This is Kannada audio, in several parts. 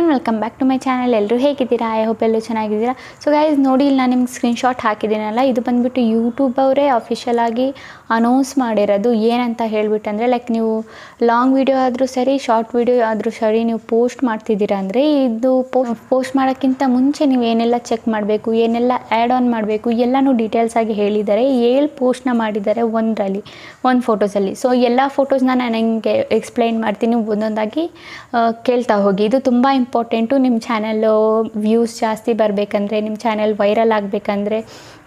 Everyone welcome back to my channel. ಎಲ್ಲರೂ ಹೇಗಿದ್ದೀರಾ? ಐ ಹೋಪ್ ಎಲ್ಲರೂ ಚೆನ್ನಾಗಿದ್ದೀರಾ. ಸೊ ಗೈಸ್ ನೋಡಿ, ಇಲ್ಲಿ ನಾನು ನಿಮ್ಗೆ ಸ್ಕ್ರೀನ್ಶಾಟ್ ಹಾಕಿದ್ದೀನಲ್ಲ, ಇದು ಬಂದುಬಿಟ್ಟು ಯೂಟ್ಯೂಬ್ ಅವರೇ ಅಫಿಷಿಯಲ್ ಆಗಿ ಅನೌನ್ಸ್ ಮಾಡಿರೋದು. ಏನಂತ ಹೇಳ್ಬಿಟ್ಟು ಅಂದರೆ, ಲೈಕ್ ನೀವು ಲಾಂಗ್ ವೀಡಿಯೋ ಆದರೂ ಸರಿ, ಶಾರ್ಟ್ ವೀಡಿಯೋ ಆದರೂ ಸರಿ ನೀವು ಪೋಸ್ಟ್ ಮಾಡ್ತಿದ್ದೀರಾ ಅಂದರೆ, ಇದು ಪೋಸ್ಟ್ ಮಾಡೋಕ್ಕಿಂತ ಮುಂಚೆ ನೀವು ಏನೆಲ್ಲ ಚೆಕ್ ಮಾಡಬೇಕು, ಏನೆಲ್ಲ ಆ್ಯಡ್ ಆನ್ ಮಾಡಬೇಕು ಎಲ್ಲನೂ ಡೀಟೇಲ್ಸ್ ಆಗಿ ಹೇಳಿದ್ದಾರೆ. 7 ಪೋಸ್ಟ್ನ ಮಾಡಿದ್ದಾರೆ ಒಂದು ಫೋಟೋಸಲ್ಲಿ. ಸೊ ಎಲ್ಲ ಫೋಟೋಸ್ನ ನಾನು ನಿಮಗೆ ಎಕ್ಸ್ಪ್ಲೈನ್ ಮಾಡ್ತೀನಿ, ಒಂದೊಂದಾಗಿ ಕೇಳ್ತಾ ಹೋಗಿ. ಇದು ತುಂಬ ಇಂಪಾರ್ಟೆಂಟು. ನಿಮ್ಮ ಚಾನಲ್ಲು ವ್ಯೂಸ್ ಜಾಸ್ತಿ ಬರಬೇಕಂದ್ರೆ, ನಿಮ್ಮ ಚಾನಲ್ ವೈರಲ್ ಆಗಬೇಕಂದ್ರೆ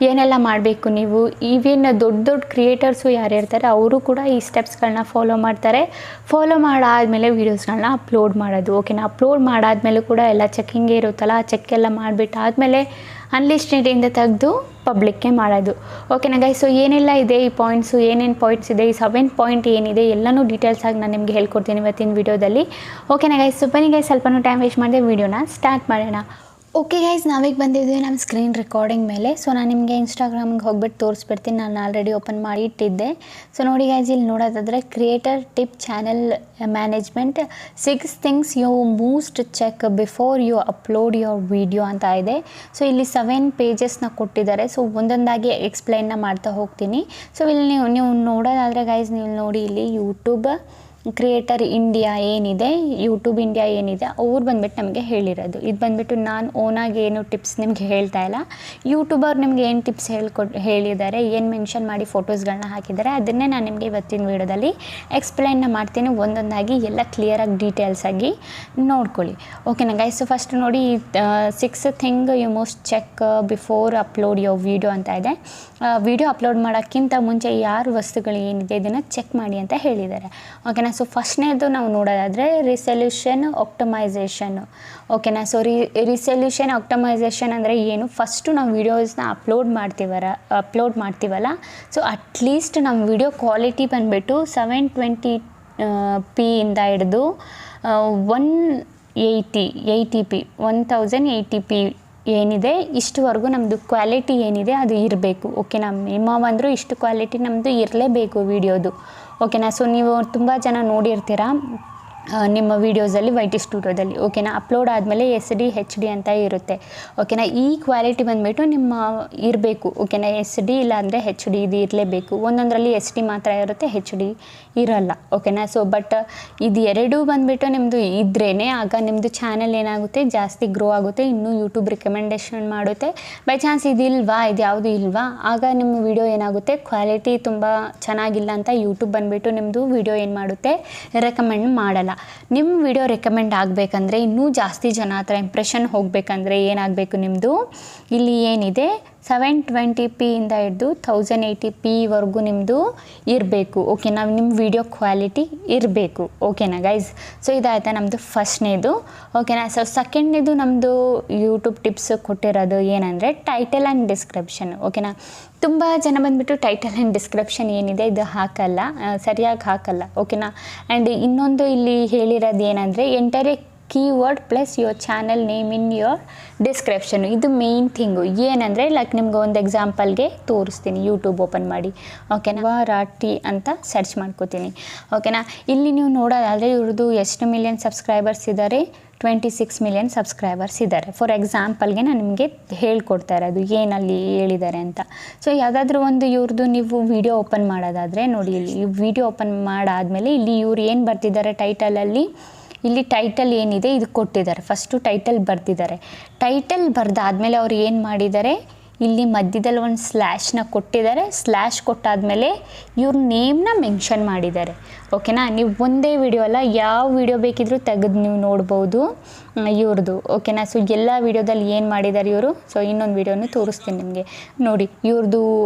ಏನೆಲ್ಲ ಮಾಡಬೇಕು ನೀವು. ಈವನ್ ದೊಡ್ಡ ಕ್ರಿಯೇಟರ್ಸು ಯಾರು ಇರ್ತಾರೆ ಅವರು ಕೂಡ ಈ ಸ್ಟೆಪ್ಸ್ಗಳನ್ನ ಫಾಲೋ ಮಾಡ್ತಾರೆ. ಫಾಲೋ ಮಾಡಾದಮೇಲೆ ವೀಡಿಯೋಸ್ಗಳನ್ನ ಅಪ್ಲೋಡ್ ಮಾಡೋದು. ಓಕೆನಾ? ಅಪ್ಲೋಡ್ ಮಾಡಾದಮೇಲೂ ಕೂಡ ಎಲ್ಲ ಚೆಕ್ಕಿಂಗೇ ಇರುತ್ತಲ್ಲ, ಆ ಚೆಕ್ ಎಲ್ಲ ಮಾಡಿಬಿಟ್ಟು ಆದಮೇಲೆ ಅನ್ಲಿಸ್ಟೆಡಿಂದ ತೆಗೆದು ಪಬ್ಲಿಕ್ಗೆ ಮಾಡೋದು. ಓಕೆನಾ ಗೈಸ್? ಸೊ ಏನೆಲ್ಲ ಇದೆ ಈ ಪಾಯಿಂಟ್ಸು, ಏನೇನು ಪಾಯಿಂಟ್ಸ್ ಇದೆ, ಈ 7 ಪಾಯಿಂಟ್ ಏನಿದೆ ಎಲ್ಲನೂ ಡೀಟೇಲ್ಸಾಗಿ ನಾನು ನಿಮಗೆ ಹೇಳ್ಕೊಡ್ತೀನಿ ಇವತ್ತಿನ ವೀಡಿಯೋದಲ್ಲಿ. ಓಕೆನಾ ಗೈಸ್? ಸೊ ಬನ್ನಿ ಗೈಸ್, ಸ್ವಲ್ಪನೂ ಟೈಮ್ ವೇಸ್ಟ್ ಮಾಡಿದೆ ವೀಡಿಯೋನ ಸ್ಟಾರ್ಟ್ ಮಾಡೋಣ. ಓಕೆ ಗೈಸ್, ನಾವೀಗ ಬಂದಿದ್ದೀವಿ ನಮ್ಮ ಸ್ಕ್ರೀನ್ ರೆಕಾರ್ಡಿಂಗ್ ಮೇಲೆ. ಸೊ ನಾನು ನಿಮಗೆ ಇನ್ಸ್ಟಾಗ್ರಾಮ್ಗೆ ಹೋಗ್ಬಿಟ್ಟು ತೋರಿಸ್ಬಿಡ್ತೀನಿ. ನಾನು ಆಲ್ರೆಡಿ ಓಪನ್ ಮಾಡಿ ಇಟ್ಟಿದ್ದೆ. ಸೊ ನೋಡಿ ಗೈಸ್, ಇಲ್ಲಿ ನೋಡೋದಾದರೆ creator tip channel management 6 things you most check before you upload your video ಅಂತ ಇದೆ. ಸೊ ಇಲ್ಲಿ 7 ಪೇಜಸ್ನ ಕೊಟ್ಟಿದ್ದಾರೆ. ಸೊ ಒಂದೊಂದಾಗಿ ಎಕ್ಸ್ಪ್ಲೈನ್ನ ಮಾಡ್ತಾ ಹೋಗ್ತೀನಿ. ಸೊ ಇಲ್ಲಿ ನೀವು ನೋಡೋದಾದರೆ ಗೈಸ್, ನೀವು ನೋಡಿ ಇಲ್ಲಿ ಯೂಟ್ಯೂಬ್ ಕ್ರಿಯೇಟರ್ ಇಂಡಿಯಾ ಏನಿದೆ, ಯೂಟ್ಯೂಬ್ ಇಂಡಿಯಾ ಏನಿದೆ, ಅವ್ರು ಬಂದುಬಿಟ್ಟು ನಮಗೆ ಹೇಳಿರೋದು. ಇದು ಬಂದುಬಿಟ್ಟು ನಾನು ಓನಾಗಿ ಏನು ಟಿಪ್ಸ್ ನಿಮಗೆ ಹೇಳ್ತಾ ಇಲ್ಲ. ಯೂಟ್ಯೂಬರ್ ನಿಮ್ಗೆ ಏನು ಟಿಪ್ಸ್ ಹೇಳಿದ್ದಾರೆ, ಏನು ಮೆನ್ಷನ್ ಮಾಡಿ ಫೋಟೋಸ್ಗಳನ್ನ ಹಾಕಿದ್ದಾರೆ, ಅದನ್ನೇ ನಾನು ನಿಮಗೆ ಇವತ್ತಿನ ವೀಡಿಯೋದಲ್ಲಿ ಎಕ್ಸ್ಪ್ಲೈನ್ನ ಮಾಡ್ತೀನಿ. ಒಂದೊಂದಾಗಿ ಎಲ್ಲ ಕ್ಲಿಯರಾಗಿ ಡೀಟೇಲ್ಸಾಗಿ ನೋಡ್ಕೊಳ್ಳಿ. ಓಕೆನಾ ಗೈಸ್? ಸೊ ಫಸ್ಟ್ ನೋಡಿ, 6 thing you most check before upload your video ಅಂತ ಇದೆ. ವಿಡಿಯೋ ಅಪ್ಲೋಡ್ ಮಾಡೋಕ್ಕಿಂತ ಮುಂಚೆ ಯಾರು ವಸ್ತುಗಳು ಏನಿದೆ ಇದನ್ನು ಚೆಕ್ ಮಾಡಿ ಅಂತ ಹೇಳಿದ್ದಾರೆ. ಓಕೆನಾ? ಸೊ ಫಸ್ಟ್ನೇದು ನಾವು ನೋಡೋದಾದರೆ ರಿಸಲ್ಯೂಷನ್ ಆಪ್ಟಿಮೈಸೇಷನ್ನು. ಓಕೆನಾ? ಸೊ ರಿಸಲ್ಯೂಷನ್ ಆಪ್ಟಿಮೈಸೇಷನ್ ಅಂದರೆ ಏನು? ಫಸ್ಟು ನಾವು ವೀಡಿಯೋಸ್ನ ಅಪ್ಲೋಡ್ ಮಾಡ್ತೀವಲ್ಲ, ಸೊ ಅಟ್ಲೀಸ್ಟ್ ನಮ್ಮ ವಿಡಿಯೋ ಕ್ವಾಲಿಟಿ ಬಂದುಬಿಟ್ಟು 720p ಇಂದ ಹಿಡಿದು 1080p ಏನಿದೆ ಇಷ್ಟುವರೆಗೂ ನಮ್ಮದು ಕ್ವಾಲಿಟಿ ಏನಿದೆ ಅದು ಇರಬೇಕು. ಓಕೆನಾ? ಮಿನಿಮಮ್ ಅಂದರೂ ಇಷ್ಟು ಕ್ವಾಲಿಟಿ ನಮ್ಮದು ಇರಲೇಬೇಕು ವೀಡಿಯೋದು. ಓಕೆನಾ? ಸೊ ನೀವು ತುಂಬ ಜನ ನೋಡಿರ್ತೀರ ನಿಮ್ಮ ವೀಡಿಯೋಸಲ್ಲಿ YT ಸ್ಟುಡಿಯೋದಲ್ಲಿ. ಓಕೆನಾ? ಅಪ್ಲೋಡ್ ಆದಮೇಲೆ SD HD ಅಂತ ಇರುತ್ತೆ. ಓಕೆನಾ? ಈ ಕ್ವಾಲಿಟಿ ಬಂದುಬಿಟ್ಟು ನಿಮ್ಮ ಇರಬೇಕು. ಓಕೆನಾ? SD ಇಲ್ಲ ಅಂದರೆ HD ಇದು ಇರಲೇಬೇಕು. ಒಂದೊಂದರಲ್ಲಿ SD ಮಾತ್ರ ಇರುತ್ತೆ, HD ಇರಲ್ಲ. ಓಕೆನಾ? ಸೊ ಬಟ್ ಇದು ಎರಡೂ ಬಂದುಬಿಟ್ಟು ನಿಮ್ಮದು ಇದ್ರೇ ಆಗ ನಿಮ್ಮದು ಚಾನಲ್ ಏನಾಗುತ್ತೆ, ಜಾಸ್ತಿ ಗ್ರೋ ಆಗುತ್ತೆ, ಇನ್ನೂ ಯೂಟ್ಯೂಬ್ ರಿಕಮೆಂಡೇಷನ್ ಮಾಡುತ್ತೆ. ಬೈ ಚಾನ್ಸ್ ಇದಿಲ್ವಾ, ಇದು ಯಾವುದು ಇಲ್ವಾ, ಆಗ ನಿಮ್ಮ ವಿಡಿಯೋ ಏನಾಗುತ್ತೆ, ಕ್ವಾಲಿಟಿ ತುಂಬ ಚೆನ್ನಾಗಿಲ್ಲ ಅಂತ ಯೂಟ್ಯೂಬ್ ಬಂದುಬಿಟ್ಟು ನಿಮ್ಮದು ವಿಡಿಯೋ ಏನು ಮಾಡುತ್ತೆ, ರೆಕಮೆಂಡ್ ಮಾಡಲ್ಲ. ನಿಮ್ಮ ವಿಡಿಯೋ ರೆಕಮೆಂಡ್ ಆಗಬೇಕಂದ್ರೆ, ಇನ್ನೂ ಜಾಸ್ತಿ ಜನ ಹತ್ರ ಇಂಪ್ರೆಷನ್ ಹೋಗಬೇಕಂದ್ರೆ ಏನಾಗಬೇಕು, ನಿಮ್ಮದು ಇಲ್ಲಿ ಏನಿದೆ 720p ಇಂದ ಹಿಡಿದು 1080pವರೆಗೂ ನಿಮ್ಮದು ಇರಬೇಕು. ಓಕೆನಾ? ನಿಮ್ಮ ವಿಡಿಯೋ ಕ್ವಾಲಿಟಿ ಇರಬೇಕು. ಓಕೆನಾ ಗೈಸ್? ಸೊ ಇದಾಯ್ತಾ ನಮ್ಮದು ಫಸ್ಟ್ನೇದು. ಓಕೆನಾ? ಸೊ ಸೆಕೆಂಡ್ನೇದು ನಮ್ಮದು ಯೂಟ್ಯೂಬ್ ಟಿಪ್ಸ್ ಕೊಟ್ಟಿರೋದು ಏನಂದರೆ ಟೈಟಲ್ ಆ್ಯಂಡ್ ಡಿಸ್ಕ್ರಿಪ್ಷನ್. ಓಕೆನಾ? ತುಂಬ ಜನ ಬಂದುಬಿಟ್ಟು ಟೈಟಲ್ ಆ್ಯಂಡ್ ಡಿಸ್ಕ್ರಿಪ್ಷನ್ ಏನಿದೆ ಇದು ಹಾಕಲ್ಲ, ಸರಿಯಾಗಿ ಹಾಕಲ್ಲ. ಓಕೆನಾ? ಆ್ಯಂಡ್ ಇನ್ನೊಂದು ಇಲ್ಲಿ ಹೇಳಿರೋದು ಏನಂದರೆ enter A keyword plus your channel name in your description. ಇದು ಮೇನ್ ಥಿಂಗು. ಏನಂದರೆ ಲೈಕ್ ನಿಮ್ಗೆ ಒಂದು ಎಕ್ಸಾಂಪಲ್ಗೆ ತೋರಿಸ್ತೀನಿ. ಯೂಟ್ಯೂಬ್ ಓಪನ್ ಮಾಡಿ. ಓಕೆನಾ? ವಾರಾಟಿ ಅಂತ ಸರ್ಚ್ ಮಾಡ್ಕೋತೀನಿ. ಓಕೆನಾ? ಇಲ್ಲಿ ನೀವು ನೋಡೋದಾದರೆ ಇವ್ರದ್ದು ಎಷ್ಟು ಮಿಲಿಯನ್ ಸಬ್ಸ್ಕ್ರೈಬರ್ಸ್ ಇದ್ದಾರೆ, 26 ಮಿಲಿಯನ್ ಸಬ್ಸ್ಕ್ರೈಬರ್ಸ್ ಇದ್ದಾರೆ. ಫಾರ್ ಎಕ್ಸಾಂಪಲ್ಗೆ ನಾನು ನಿಮಗೆ ಹೇಳ್ಕೊಡ್ತಾ ಇರೋದು ಏನಲ್ಲಿ ಹೇಳಿದ್ದಾರೆ ಅಂತ. ಸೊ ಯಾವುದಾದ್ರೂ ಒಂದು ಇವ್ರದ್ದು ನೀವು ವಿಡಿಯೋ ಓಪನ್ ಮಾಡೋದಾದರೆ ನೋಡಿ, ಇಲ್ಲಿ ವಿಡಿಯೋ ಓಪನ್ ಮಾಡಾದಮೇಲೆ ಇಲ್ಲಿ ಇವ್ರು ಏನು ಬರ್ತಿದ್ದಾರೆ ಟೈಟಲಲ್ಲಿ, ಇಲ್ಲಿ ಟೈಟಲ್ ಏನಿದೆ ಇದು ಕೊಟ್ಟಿದ್ದಾರೆ. ಫಸ್ಟು ಟೈಟಲ್ ಬರೆದಿದ್ದಾರೆ. ಟೈಟಲ್ ಬರೆದಾದ್ಮೇಲೆ ಅವ್ರು ಏನು ಮಾಡಿದ್ದಾರೆ, ಇಲ್ಲಿ ಮಧ್ಯದಲ್ಲಿ ಒಂದು ಸ್ಲ್ಯಾಶ್ನ ಕೊಟ್ಟಿದ್ದಾರೆ. ಸ್ಲ್ಯಾಶ್ ಕೊಟ್ಟಾದಮೇಲೆ ಇವ್ರ ನೇಮ್ನ ಮೆನ್ಷನ್ ಮಾಡಿದ್ದಾರೆ. ಓಕೆನಾ? ನೀವು ಒಂದೇ ವಿಡಿಯೋ ಅಲ್ಲ, ಯಾವ ವಿಡಿಯೋ ಬೇಕಿದ್ರೂ ತೆಗೆದು ನೀವು ನೋಡ್ಬೋದು ಇವ್ರದ್ದು. ಓಕೆನಾ? ಸೊ ಎಲ್ಲ ವಿಡಿಯೋದಲ್ಲಿ ಏನು ಮಾಡಿದ್ದಾರೆ ಇವರು. ಸೊ ಇನ್ನೊಂದು ವಿಡಿಯೋನು ತೋರಿಸ್ತೀನಿ ನಿಮಗೆ. ನೋಡಿ, ಇವ್ರದ್ದು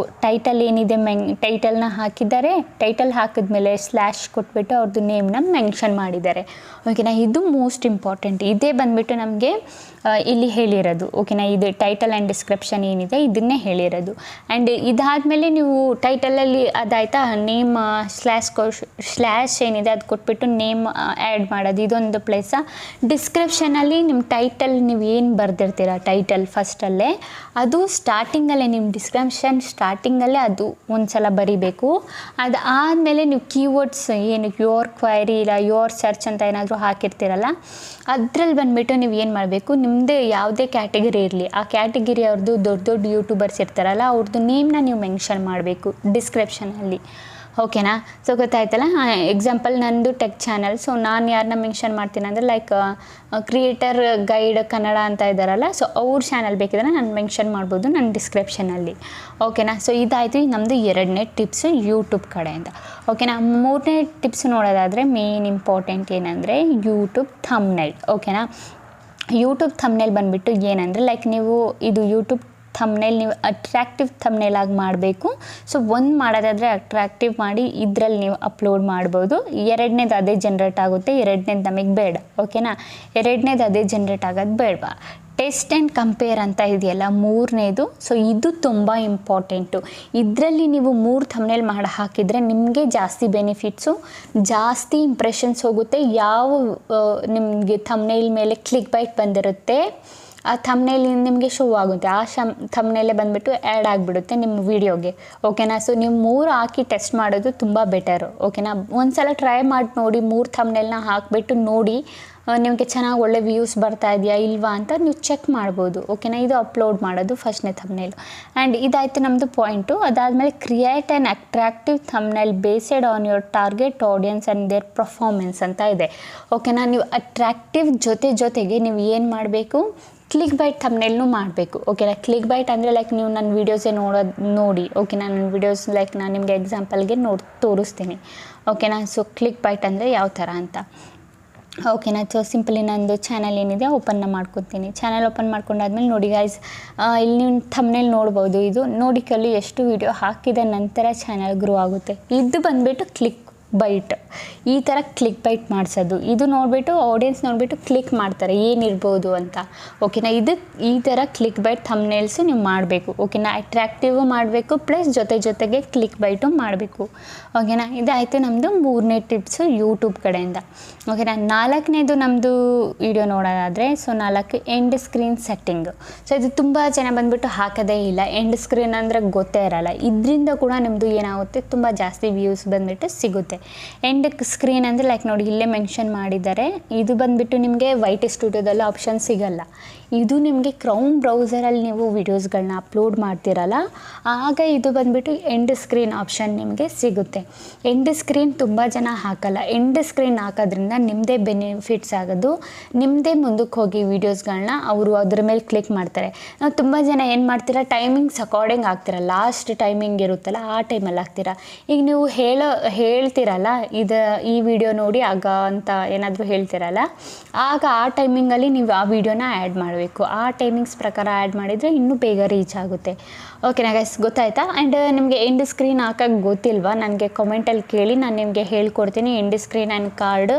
ಟೈಟಲ್ ಏನಿದೆ ಟೈಟಲ್ನ ಹಾಕಿದ್ದಾರೆ. ಟೈಟಲ್ ಹಾಕಿದ್ಮೇಲೆ ಸ್ಲ್ಯಾಶ್ ಕೊಟ್ಬಿಟ್ಟು ಅವ್ರದ್ದು ನೇಮ್ನ ಮೆನ್ಷನ್ ಮಾಡಿದ್ದಾರೆ. ಓಕೆನಾ? ಇದು ಮೋಸ್ಟ್ ಇಂಪಾರ್ಟೆಂಟ್. ಇದೇ ಬಂದುಬಿಟ್ಟು ನಮಗೆ ಇಲ್ಲಿ ಹೇಳಿರೋದು. ಓಕೆನಾ? ಇದು ಟೈಟಲ್ ಆ್ಯಂಡ್ ಡಿಸ್ಕ್ರಿಪ್ಷನ್ ಏನಿದೆ ಇದನ್ನೇ ಹೇಳಿರೋದು. ಆ್ಯಂಡ್ ಇದಾದಮೇಲೆ ನೀವು ಟೈಟಲಲ್ಲಿ ಅದಾಯ್ತಾ, ನೇಮ್ ಸ್ಲ್ಯಾಶ್ ಏನಿದೆ ಅದು ಕೊಟ್ಬಿಟ್ಟು ನೇಮ್ ಆ್ಯಡ್ ಮಾಡೋದು ಇದೊಂದು ಪ್ಲೇಸ. ಡಿಸ್ಕ್ರಿಪ್ಷನಲ್ಲಿ ನಿಮ್ಮ ಟೈಟಲ್ ನೀವು ಏನು ಬರೆದಿರ್ತೀರ ಟೈಟಲ್ ಫಸ್ಟಲ್ಲೇ ಅದು ಸ್ಟಾರ್ಟಿಂಗಲ್ಲೇ ನಿಮ್ಮ ಡಿಸ್ಕ್ರಿಪ್ಷನ್ ಸ್ಟಾರ್ಟಿಂಗಲ್ಲೇ ಅದು ಒಂದು ಸಲ ಬರಿಬೇಕು. ಅದಾದಮೇಲೆ ನೀವು ಕೀವರ್ಡ್ಸ್ ಏನು ಯೋರ್ ಕ್ವೈರಿ ಇಲ್ಲ ಯೋರ್ ಸರ್ಚ್ ಅಂತ ಏನಾದರೂ ಹಾಕಿರ್ತೀರಲ್ಲ ಅದರಲ್ಲಿ ಬಂದುಬಿಟ್ಟು ನೀವು ಏನು ಮಾಡಬೇಕು, ನಿಮ್ಮದೇ ಯಾವುದೇ ಕ್ಯಾಟಗರಿ ಇರಲಿ ಆ ಕ್ಯಾಟಗರಿ ಅವ್ರದ್ದು ದೊಡ್ಡ ಯೂಟ್ಯೂಬರ್ಸ್ ಇರ್ತಾರಲ್ಲ ಅವ್ರದ್ದು ನೇಮ್ನ ನೀವು ಮೆನ್ಷನ್ ಮಾಡಬೇಕು ಡಿಸ್ಕ್ರಿಪ್ಷನಲ್ಲಿ. ಓಕೆನಾ? ಸೊ ಗೊತ್ತಾಯ್ತಲ್ಲ. ಎಕ್ಸಾಂಪಲ್ ನಂದು ಟೆಕ್ ಚಾನಲ್, ಸೊ ನಾನು ಯಾರನ್ನ ಮೆನ್ಷನ್ ಮಾಡ್ತೀನಿ ಅಂದರೆ ಲೈಕ್ ಕ್ರಿಯೇಟರ್ ಗೈಡ್ ಕನ್ನಡ ಅಂತ ಇದ್ದಾರಲ್ಲ, ಸೊ ಅವ್ರ ಚಾನಲ್ ಬೇಕಿದ್ರೆ ನಾನು ಮೆನ್ಷನ್ ಮಾಡ್ಬೋದು ನನ್ನ ಡಿಸ್ಕ್ರಿಪ್ಷನಲ್ಲಿ. ಓಕೆನಾ? ಸೊ ಇದಾಯಿತು ನಮ್ಮದು 2ನೇ ಟಿಪ್ಸು ಯೂಟ್ಯೂಬ್ ಕಡೆಯಿಂದ. ಓಕೆನಾ? 3ನೇ ಟಿಪ್ಸ್ ನೋಡೋದಾದರೆ ಮೇನ್ ಇಂಪಾರ್ಟೆಂಟ್ ಏನಂದರೆ ಯೂಟ್ಯೂಬ್ ಥಂಬ್ನೈಲ್. ಓಕೆನಾ? ಯೂಟ್ಯೂಬ್ ಥಂಬ್ನೈಲ್ ಬಂದುಬಿಟ್ಟು ಏನಂದರೆ ಲೈಕ್ ನೀವು ಇದು ಯೂಟ್ಯೂಬ್ ಥಂಬ್ನೈಲ್ ನೀವು ಅಟ್ರ್ಯಾಕ್ಟಿವ್ ಥಂಬ್ನೈಲ್ ಆಗಿ ಮಾಡಬೇಕು. ಸೊ ಒಂದು ಮಾಡೋದಾದರೆ ಅಟ್ರ್ಯಾಕ್ಟಿವ್ ಮಾಡಿ ಇದರಲ್ಲಿ ನೀವು ಅಪ್ಲೋಡ್ ಮಾಡ್ಬೋದು. 2ನೇದು ಅದೇ ಜನ್ರೇಟ್ ಆಗುತ್ತೆ, 2ನೇದು ನಮಗೆ ಬೇಡ. ಓಕೆನಾ? 2ನೇದು ಅದೇ ಜನ್ರೇಟ್ ಆಗೋದು ಬೇಡವಾ. ಟೆಸ್ಟ್ ಆ್ಯಂಡ್ ಕಂಪೇರ್ ಅಂತ ಇದೆಯಲ್ಲ 3ನೇದು, ಸೊ ಇದು ತುಂಬ ಇಂಪಾರ್ಟೆಂಟು. ಇದರಲ್ಲಿ ನೀವು 3 ಥಂಬ್ನೈಲ್ ಮಾಡಿ ಹಾಕಿದರೆ ನಿಮಗೆ ಜಾಸ್ತಿ ಬೆನಿಫಿಟ್ಸು, ಜಾಸ್ತಿ ಇಂಪ್ರೆಷನ್ಸ್ ಹೋಗುತ್ತೆ. ಯಾವ ನಿಮಗೆ ಥಂಬ್ನೈಲ್ ಮೇಲೆ ಕ್ಲಿಕ್ ಬೈಟ್ ಬಂದಿರುತ್ತೆ ಆ ಥಂಬ್ನೈಲ್ ನಿಮಗೆ ಶೋ ಆಗುತ್ತೆ, ಆ ಥಂಬ್ನೈಲೇ ಬಂದುಬಿಟ್ಟು ಆ್ಯಡ್ ಆಗಿಬಿಡುತ್ತೆ ನಿಮ್ಮ ವೀಡಿಯೋಗೆ. ಓಕೆನಾ? ಸೊ ನೀವು 3 ಹಾಕಿ ಟೆಸ್ಟ್ ಮಾಡೋದು ತುಂಬ ಬೆಟರು. ಓಕೆನಾ? ಒಂದು ಸಲ ಟ್ರೈ ಮಾಡಿ ನೋಡಿ, 3 ಥಂಬ್ನೈಲ್ನ ಹಾಕಿಬಿಟ್ಟು ನೋಡಿ ನಿಮಗೆ ಚೆನ್ನಾಗಿ ಒಳ್ಳೆ ವ್ಯೂಸ್ ಬರ್ತಾ ಇದೆಯಾ ಇಲ್ವಾ ಅಂತ ನೀವು ಚೆಕ್ ಮಾಡ್ಬೋದು. ಓಕೆನಾ? ಇದು ಅಪ್ಲೋಡ್ ಮಾಡೋದು ಫಸ್ಟ್ನೇ ಥಂಬ್ನೈಲು. ಆ್ಯಂಡ್ ಇದಾಯಿತು ನಮ್ಮದು ಪಾಯಿಂಟು. ಅದಾದಮೇಲೆ create an attractive thumbnail based on your target audience and their performance ಅಂತ ಇದೆ. ಓಕೆನಾ? ನೀವು ಅಟ್ರಾಕ್ಟಿವ್ ಜೊತೆಗೆ ನೀವು ಏನು ಮಾಡಬೇಕು, ಕ್ಲಿಕ್ ಬೈಟ್ ಥಂಬ್ನೈಲ್ನೂ ಮಾಡಬೇಕು. ಓಕೆನಾ? ಕ್ಲಿಕ್ ಬೈಟ್ ಅಂದರೆ ಲೈಕ್ ನೀವು ನನ್ನ ವೀಡಿಯೋಸೇ ನೋಡಿ. ಓಕೆನಾ? ನನ್ನ ವೀಡಿಯೋಸ್ ಲೈಕ್ ನಾನು ನಿಮಗೆ ಎಕ್ಸಾಂಪಲ್ಗೆ ತೋರಿಸ್ತೀನಿ. ಓಕೆನಾ? ಸೊ ಕ್ಲಿಕ್ ಬೈಟ್ ಅಂದರೆ ಯಾವ ಥರ ಅಂತ. ಓಕೆನಾ? ಸೊ ಸಿಂಪಲಿ ನಂದು ಚಾನಲ್ ಏನಿದೆ ಓಪನ್ನ ಮಾಡ್ಕೊತೀನಿ. ಚಾನಲ್ ಓಪನ್ ಮಾಡ್ಕೊಂಡಾದ್ಮೇಲೆ ನೋಡಿ ಗೈಸ್, ಇಲ್ಲಿ ನೀವು ಥಂಬ್ನೈಲ್ ನೋಡ್ಬೋದು. ಇದು ನೋಡಿ ಕಲಿ ಎಷ್ಟು ವೀಡಿಯೋ ಹಾಕಿದ ನಂತರ ಚಾನಲ್ ಗ್ರೋ ಆಗುತ್ತೆ. ಇದು ಬಂದುಬಿಟ್ಟು ಕ್ಲಿಕ್ ಬೈಟ್, ಈ ಥರ ಕ್ಲಿಕ್ ಬೈಟ್ ಮಾಡಿಸೋದು. ಇದು ನೋಡಿಬಿಟ್ಟು ಆಡಿಯನ್ಸ್ ನೋಡಿಬಿಟ್ಟು ಕ್ಲಿಕ್ ಮಾಡ್ತಾರೆ ಏನಿರ್ಬೋದು ಅಂತ. ಓಕೆನಾ? ಇದು ಈ ಥರ ಕ್ಲಿಕ್ ಬೈಟ್ ಥಂಬ್ನೈಲ್ಸು ನೀವು ಮಾಡಬೇಕು. ಓಕೆನಾ? ಅಟ್ರಾಕ್ಟಿವ್ ಮಾಡಬೇಕು ಪ್ಲಸ್ ಜೊತೆಗೆ ಕ್ಲಿಕ್ ಬೈಟು ಮಾಡಬೇಕು. ಓಕೆನಾ? ಇದಾಯಿತು ನಮ್ಮದು 3ನೇ ಟಿಪ್ಸು ಯೂಟ್ಯೂಬ್ ಕಡೆಯಿಂದ. ಓಕೆನಾ? 4ನೇದು ನಮ್ಮದು ವಿಡಿಯೋ ನೋಡೋದಾದರೆ, so 4 end screen setting. So ಇದು ತುಂಬ ಜನ ಬಂದುಬಿಟ್ಟು ಹಾಕೋದೇ ಇಲ್ಲ. ಎಂಡ್ ಸ್ಕ್ರೀನ್ ಅಂದರೆ ಗೊತ್ತೇ ಇರಲ್ಲ. ಇದರಿಂದ ಕೂಡ ನಿಮ್ಮದು ಏನಾಗುತ್ತೆ, ತುಂಬ ಜಾಸ್ತಿ ವ್ಯೂಸ್ ಬಂದುಬಿಟ್ಟು ಸಿಗುತ್ತೆ. ಎಂಡ್ ಸ್ಕ್ರೀನ್ ಅಂದರೆ ಲೈಕ್ ನೋಡಿ ಇಲ್ಲೇ ಮೆನ್ಷನ್ ಮಾಡಿದ್ದಾರೆ. ಇದು ಬಂದುಬಿಟ್ಟು ನಿಮಗೆ ವೈಟಿ ಸ್ಟುಡಿಯೋದಲ್ಲಿ ಆಪ್ಷನ್ ಸಿಗಲ್ಲ. ಇದು ನಿಮಗೆ ಕ್ರೌನ್ ಬ್ರೌಸರಲ್ಲಿ ನೀವು ವೀಡಿಯೋಸ್ಗಳನ್ನ ಅಪ್ಲೋಡ್ ಮಾಡ್ತೀರಲ್ಲ ಆಗ ಇದು ಬಂದುಬಿಟ್ಟು ಎಂಡ್ ಸ್ಕ್ರೀನ್ ಆಪ್ಷನ್ ನಿಮಗೆ ಸಿಗುತ್ತೆ. ಎಂಡ್ ಸ್ಕ್ರೀನ್ ತುಂಬ ಜನ ಹಾಕಲ್ಲ. ಎಂಡ್ ಸ್ಕ್ರೀನ್ ಹಾಕೋದ್ರಿಂದ ನಿಮ್ಮದೇ ಬೆನಿಫಿಟ್ಸ್ ಆಗೋದು, ನಿಮ್ಮದೇ ಮುಂದಕ್ಕೆ ಹೋಗಿ ವೀಡಿಯೋಸ್ಗಳನ್ನ ಅವರು ಅದ್ರ ಮೇಲೆ ಕ್ಲಿಕ್ ಮಾಡ್ತಾರೆ. ನಾವು ತುಂಬ ಜನ ಏನು ಮಾಡ್ತೀರಾ, ಟೈಮಿಂಗ್ಸ್ ಅಕಾರ್ಡಿಂಗ್ ಆಗ್ತೀರ, ಲಾಸ್ಟ್ ಟೈಮಿಂಗ್ ಇರುತ್ತಲ್ಲ ಆ ಟೈಮಲ್ಲಿ ಆಗ್ತೀರಾ. ಈಗ ನೀವು ಹೇಳ್ತೀರಲ್ಲ ಈ ವಿಡಿಯೋ ನೋಡಿ ಆಗ ಅಂತ ಏನಾದರೂ ಹೇಳ್ತೀರಲ್ಲ, ಆಗ ಆ ಟೈಮಿಂಗಲ್ಲಿ ನೀವು ಆ ವಿಡಿಯೋನ ಆ್ಯಡ್ ಮಾಡಬೇಕು. ಆ ಟೈಮಿಂಗ್ಸ್ ಪ್ರಕಾರ ಆ್ಯಡ್ ಮಾಡಿದರೆ ಇನ್ನೂ ಬೇಗ ರೀಚ್ ಆಗುತ್ತೆ. ಓಕೆನಾ ಗೈಸ್, ಗೊತ್ತಾಯ್ತಾ? ಆ್ಯಂಡ್ ನಿಮಗೆ ಎಂಡ್ ಸ್ಕ್ರೀನ್ ಹಾಕೋಕ್ಕೆ ಗೊತ್ತಿಲ್ವಾ, ನನಗೆ ಕಮೆಂಟಲ್ಲಿ ಕೇಳಿ, ನಾನು ನಿಮಗೆ ಹೇಳ್ಕೊಡ್ತೀನಿ. ಎಂಡ್ ಸ್ಕ್ರೀನ್ ಆ್ಯಂಡ್ ಕಾರ್ಡ್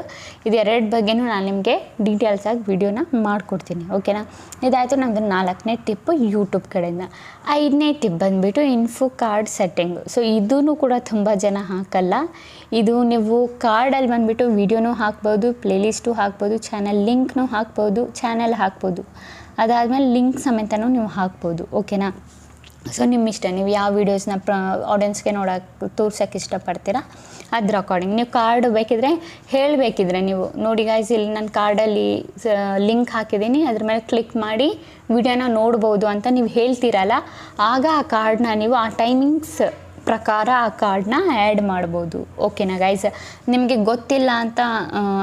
ಇದು 2 ಬಗ್ಗೆನೂ ನಾನು ನಿಮಗೆ ಡೀಟೇಲ್ಸಾಗಿ ವಿಡಿಯೋನ ಮಾಡಿಕೊಡ್ತೀನಿ. ಓಕೆನಾ? ಇದಾಯಿತು ನಮ್ಮದು 4ನೇ ಟಿಪ್ಪು ಯೂಟ್ಯೂಬ್ ಕಡೆಯಿಂದ. 5ನೇ ಟಿಪ್ ಬಂದುಬಿಟ್ಟು ಇನ್ಫೋ ಕಾರ್ಡ್ ಸೆಟ್ಟಿಂಗು. ಸೊ ಇದೂ ಕೂಡ ತುಂಬ ಜನ ಹಾಕಲ್ಲ. ಇದು ನೀವು ಕಾರ್ಡಲ್ಲಿ ಬಂದುಬಿಟ್ಟು ವೀಡಿಯೋನೂ ಹಾಕ್ಬೋದು, ಪ್ಲೇಲಿಸ್ಟು ಹಾಕ್ಬೋದು, ಚಾನಲ್ ಲಿಂಕ್ನೂ ಹಾಕ್ಬೋದು, ಚಾನಲ್ ಹಾಕ್ಬೋದು. ಅದಾದಮೇಲೆ ಲಿಂಕ್ ಸಮೇತನೂ ನೀವು ಹಾಕ್ಬೋದು. ಓಕೆನಾ? ಸೊ ನಿಮ್ಮ ಇಷ್ಟ, ನೀವು ಯಾವ ವೀಡಿಯೋಸ್ನ ಆಡಿಯನ್ಸ್ಗೆ ತೋರ್ಸೋಕ್ಕೆ ಇಷ್ಟಪಡ್ತೀರಾ ಅದ್ರ ಅಕಾರ್ಡಿಂಗ್ ನೀವು ಕಾರ್ಡ್ ಹೇಳಬೇಕಿದ್ರೆ ನೀವು ನೋಡಿ ಗೈಸ್, ಇಲ್ಲಿ ನಾನು ಕಾರ್ಡಲ್ಲಿ ಲಿಂಕ್ ಹಾಕಿದ್ದೀನಿ, ಅದ್ರ ಮೇಲೆ ಕ್ಲಿಕ್ ಮಾಡಿ ವಿಡಿಯೋನ ನೋಡ್ಬೋದು ಅಂತ ನೀವು ಹೇಳ್ತೀರಲ್ಲ, ಆಗ ಆ ಕಾರ್ಡ್ನ ನೀವು ಆ ಟೈಮಿಂಗ್ಸ್ ಪ್ರಕಾರ ಆ ಕಾರ್ಡ್ನ ಆ್ಯಡ್ ಮಾಡ್ಬೋದು. ಓಕೆನಾ ಗೈಸ್? ನಿಮಗೆ ಗೊತ್ತಿಲ್ಲ ಅಂತ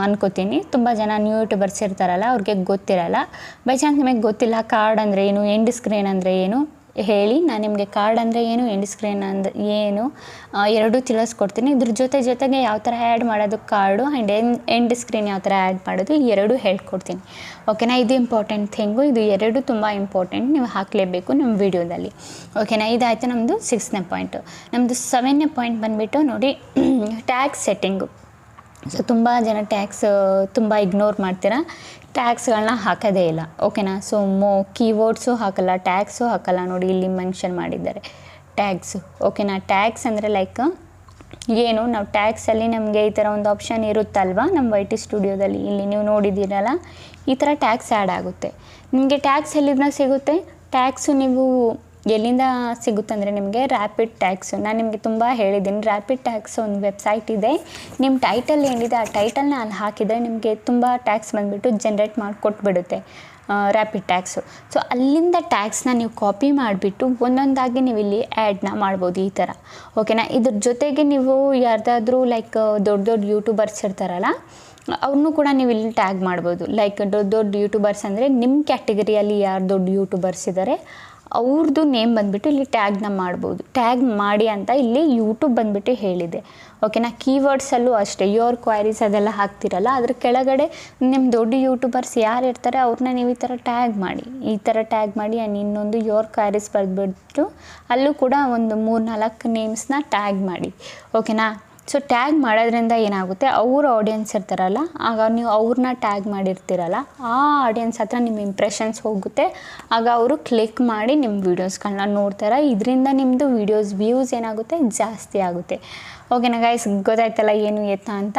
ಅನ್ಕೋತೀನಿ. ತುಂಬ ಜನ ನ್ಯೂ ಯೂಟ್ಯೂಬರ್ಸ್ ಇರ್ತಾರಲ್ಲ, ಅವ್ರಿಗೆ ಗೊತ್ತಿರಲ್ಲ. ಬೈ ಚಾನ್ಸ್ ನಿಮಗೆ ಗೊತ್ತಿಲ್ಲ ಕಾರ್ಡ್ ಅಂದರೆ ಏನು, ಎಂಡ್ ಸ್ಕ್ರೀನ್ ಅಂದರೆ ಏನು ಹೇಳಿ, ನಾನು ನಿಮಗೆ ಕಾರ್ಡ್ ಅಂದರೆ ಏನು, ಎಂಡ್ ಸ್ಕ್ರೀನ್ ಅಂದರೆ ಏನು ಎರಡೂ ತಿಳಿಸ್ಕೊಡ್ತೀನಿ. ಇದ್ರ ಜೊತೆಗೆ ಯಾವ ಥರ ಆ್ಯಡ್ ಮಾಡೋದು ಕಾರ್ಡು ಆ್ಯಂಡ್ ಎಂಡ್ ಸ್ಕ್ರೀನ್ ಯಾವ ಥರ ಆ್ಯಡ್ ಮಾಡೋದು ಎರಡೂ ಹೇಳ್ಕೊಡ್ತೀನಿ. ಓಕೆನಾ? ಇದು ಇಂಪಾರ್ಟೆಂಟ್ ಥಿಂಗು, ಇದು ಎರಡೂ ತುಂಬ ಇಂಪಾರ್ಟೆಂಟ್, ನೀವು ಹಾಕಲೇಬೇಕು ನಿಮ್ಮ ವೀಡಿಯೋದಲ್ಲಿ. ಓಕೆನಾ? ಇದಾಯಿತು ನಮ್ಮದು 6ನೇ ಪಾಯಿಂಟು. ನಮ್ಮದು 7ನೇ ಪಾಯಿಂಟ್ ಬಂದುಬಿಟ್ಟು ನೋಡಿ ಟ್ಯಾಗ್ ಸೆಟ್ಟಿಂಗು. ಸೊ ತುಂಬ ಜನ ಟ್ಯಾಗ್ಸ್ ತುಂಬ ಇಗ್ನೋರ್ ಮಾಡ್ತೀರಾ, ಟ್ಯಾಗ್ಸ್ಗಳನ್ನ ಹಾಕೋದೇ ಇಲ್ಲ. ಓಕೆನಾ. ಸೊ ಕೀವರ್ಡ್ಸು ಹಾಕಲ್ಲ, ಟ್ಯಾಗ್ಸು ಹಾಕಲ್ಲ. ನೋಡಿ ಇಲ್ಲಿ ಮೆನ್ಷನ್ ಮಾಡಿದ್ದಾರೆ ಟ್ಯಾಗ್ಸು. ಓಕೆನಾ. ಟ್ಯಾಗ್ಸ್ ಅಂದರೆ ಲೈಕ್ ಏನು, ನಾವು ಟ್ಯಾಗ್ಸಲ್ಲಿ ನಮಗೆ ಈ ಥರ ಒಂದು ಆಪ್ಷನ್ ಇರುತ್ತಲ್ವ ನಮ್ಮ YT ಸ್ಟುಡಿಯೋದಲ್ಲಿ, ಇಲ್ಲಿ ನೀವು ನೋಡಿದ್ದೀರಲ್ಲ ಈ ಥರ ಟ್ಯಾಗ್ಸ್ ಆ್ಯಡ್ ಆಗುತ್ತೆ. ನಿಮಗೆ ಟ್ಯಾಗ್ಸ್ ಎಲ್ಲಿಂದ ಸಿಗುತ್ತೆ? ಟ್ಯಾಗ್ಸು ನೀವು ಎಲ್ಲಿಂದ ಸಿಗುತ್ತೆ ಅಂದರೆ ನಿಮಗೆ ರ್ಯಾಪಿಡ್ ಟ್ಯಾಗ್ಸು. ನಾನು ನಿಮಗೆ ತುಂಬ ಹೇಳಿದ್ದೀನಿ, ರ್ಯಾಪಿಡ್ ಟ್ಯಾಗ್ಸ್ ಒಂದು ವೆಬ್ಸೈಟ್ ಇದೆ. ನಿಮ್ಮ ಟೈಟಲ್ ಏನಿದೆ ಆ ಟೈಟಲ್ನ ಅಲ್ಲಿ ಹಾಕಿದರೆ ನಿಮಗೆ ತುಂಬ ಟ್ಯಾಗ್ಸ್ ಬಂದುಬಿಟ್ಟು ಜನ್ರೇಟ್ ಮಾಡಿ ಕೊಟ್ಬಿಡುತ್ತೆ ರ್ಯಾಪಿಡ್ ಟ್ಯಾಗ್ಸು. ಸೊ ಅಲ್ಲಿಂದ ಟ್ಯಾಗ್ಸ್ನ ನೀವು ಕಾಪಿ ಮಾಡಿಬಿಟ್ಟು ಒಂದೊಂದಾಗಿ ನೀವು ಇಲ್ಲಿ ಆ್ಯಡ್ನ ಮಾಡ್ಬೋದು ಈ ಥರ. ಓಕೆನಾ. ಇದ್ರ ಜೊತೆಗೆ ನೀವು ಯಾರ್ದಾದ್ರೂ ಲೈಕ್ ದೊಡ್ಡ ಯೂಟ್ಯೂಬರ್ಸ್ ಇರ್ತಾರಲ್ಲ ಅವ್ರನ್ನೂ ಕೂಡ ನೀವು ಇಲ್ಲಿ ಟ್ಯಾಗ್ ಮಾಡ್ಬೋದು. ಲೈಕ್ ದೊಡ್ಡ ಯೂಟ್ಯೂಬರ್ಸ್ ಅಂದರೆ ನಿಮ್ಮ ಕ್ಯಾಟಗರಿಯಲ್ಲಿ ಯಾರು ದೊಡ್ಡ ಯೂಟ್ಯೂಬರ್ಸ್ ಇದ್ದಾರೆ ಅವ್ರದ್ದು ನೇಮ್ ಬಂದುಬಿಟ್ಟು ಇಲ್ಲಿ ಟ್ಯಾಗ್ನ ಮಾಡ್ಬೋದು. ಟ್ಯಾಗ್ ಮಾಡಿ ಅಂತ ಇಲ್ಲಿ ಯೂಟ್ಯೂಬ್ ಬಂದುಬಿಟ್ಟು ಹೇಳಿದೆ. ಓಕೆನಾ. ಕೀವರ್ಡ್ಸಲ್ಲೂ ಅಷ್ಟೇ ಯುವರ್ ಕ್ವೈರೀಸ್ ಅದೆಲ್ಲ ಹಾಕ್ತಿರಲ್ಲ, ಅದ್ರ ಕೆಳಗಡೆ ನಿಮ್ಮ ದೊಡ್ಡ ಯೂಟ್ಯೂಬರ್ಸ್ ಯಾರು ಇರ್ತಾರೆ ಅವ್ರನ್ನ ನೀವು ಈ ಥರ ಟ್ಯಾಗ್ ಮಾಡಿ, ಈ ಥರ ಟ್ಯಾಗ್ ಮಾಡಿ. ಆ್ಯಂಡ್ ಇನ್ನೊಂದು ಯುವರ್ ಕ್ವೈರೀಸ್ ಬರೆದ್ಬಿಟ್ಟು ಅಲ್ಲೂ ಕೂಡ ಒಂದು 3-4 ನೇಮ್ಸ್ನ ಟ್ಯಾಗ್ ಮಾಡಿ. ಓಕೆನಾ. ಸೊ ಟ್ಯಾಗ್ ಮಾಡೋದ್ರಿಂದ ಏನಾಗುತ್ತೆ, ಅವ್ರ ಆಡಿಯನ್ಸ್ ಇರ್ತಾರಲ್ಲ, ಆಗ ನೀವು ಅವ್ರನ್ನ ಟ್ಯಾಗ್ ಮಾಡಿರ್ತೀರಲ್ಲ, ಆ ಆಡಿಯನ್ಸ್ ಹತ್ರ ನಿಮ್ಮ ಇಂಪ್ರೆಷನ್ಸ್ ಹೋಗುತ್ತೆ. ಆಗ ಅವರು ಕ್ಲಿಕ್ ಮಾಡಿ ನಿಮ್ಮ ವೀಡಿಯೋಸ್ಗಳನ್ನ ನೋಡ್ತಾರೆ. ಇದರಿಂದ ನಿಮ್ಮದು ವೀಡಿಯೋಸ್ ವ್ಯೂಸ್ ಏನಾಗುತ್ತೆ, ಜಾಸ್ತಿ ಆಗುತ್ತೆ. ಓಕೆನಾ ಗೈಸ್, ಗೊತ್ತಾಯ್ತಲ್ಲ ಏನು ಎತ್ತ ಅಂತ.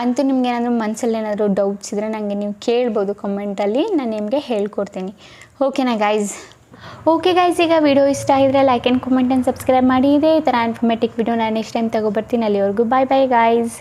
ಅಂತೂ ನಿಮ್ಗೆ ಏನಾದರೂ ಮನಸ್ಸಲ್ಲಿ ಏನಾದರೂ ಡೌಟ್ಸ್ ಇದ್ದರೆ ನನಗೆ ನೀವು ಕೇಳ್ಬೋದು ಕಮೆಂಟಲ್ಲಿ, ನಾನು ನಿಮಗೆ ಹೇಳ್ಕೊಡ್ತೀನಿ. ಓಕೆನಾ ಗೈಸ್. ಓಕೆ ಗೈಸ್, ಈಗ ವಿಡಿಯೋ ಇಷ್ಟ ಆಗಿದ್ರೆ like and comment and subscribe ಮಾಡಿ. ಇದೇ ಈ ಥರ ಇನ್ಫಾರ್ಮೇಟಿವ್ ವಿಡಿಯೋ ನಾನು ನೆಕ್ಸ್ಟ್ ಟೈಮ್ ತೊಗೊಬರ್ತೀನಿ. ಅಲ್ಲಿವರೆಗೂ ಬಾಯ್ ಬಾಯ್ ಗೈಸ್.